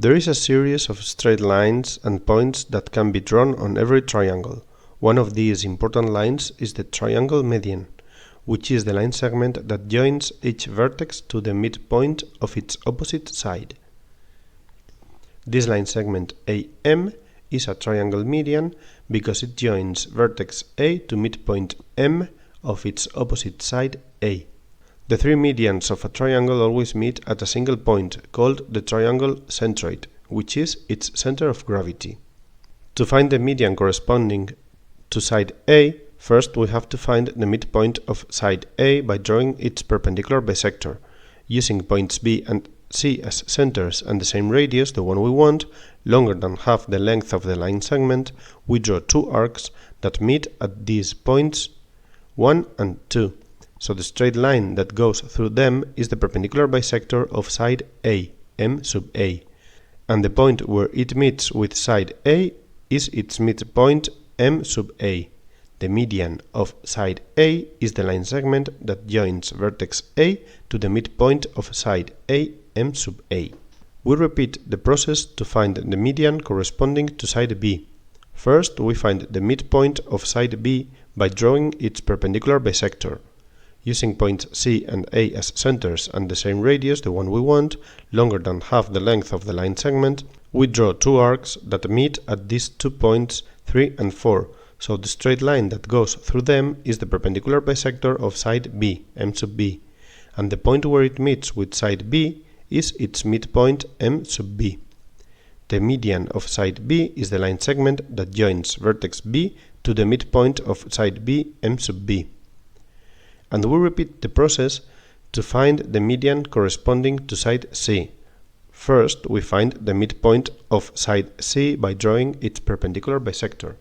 There is a series of straight lines and points that can be drawn on every triangle. One of these important lines is the triangle median, which is the line segment that joins each vertex to the midpoint of its opposite side. This line segment AM is a triangle median because it joins vertex A to midpoint M of its opposite side A. The three medians of a triangle always meet at a single point called the triangle centroid, which is its center of gravity. To find the median corresponding to side A, first we have to find the midpoint of side A by drawing its perpendicular bisector. Using points B and C as centers and the same radius, the one we want, longer than half the length of the line segment, we draw two arcs that meet at these points 1 and 2. So the straight line that goes through them is the perpendicular bisector of side A, M sub A, and the point where it meets with side A is its midpoint M sub A. The median of side A is the line segment that joins vertex A to the midpoint of side A, M sub A. We repeat the process to find the median corresponding to side B. First, we find the midpoint of side B by drawing its perpendicular bisector. Using points C and A as centers and the same radius, the one we want, longer than half the length of the line segment, we draw two arcs that meet at these 2 points 3 and 4, so the straight line that goes through them is the perpendicular bisector of side B, M sub B, and the point where it meets with side B is its midpoint M sub B. The median of side B is the line segment that joins vertex B to the midpoint of side B, M sub B. And we repeat the process to find the median corresponding to side C. First, we find the midpoint of side C by drawing its perpendicular bisector.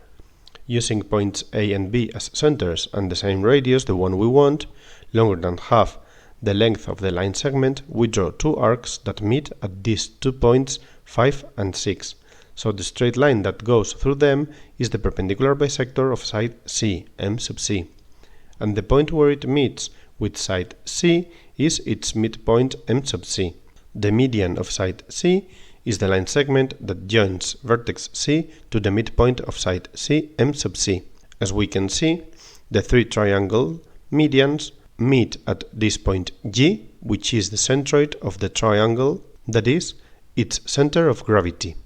Using points A and B as centers and the same radius, the one we want, longer than half the length of the line segment, we draw two arcs that meet at these 2 points 5 and 6. So the straight line that goes through them is the perpendicular bisector of side C, M sub C, and the point where it meets with side C is its midpoint M sub C. The median of side C is the line segment that joins vertex C to the midpoint of side C, M sub C. As we can see, the three triangle medians meet at this point G, which is the centroid of the triangle, that is, its center of gravity.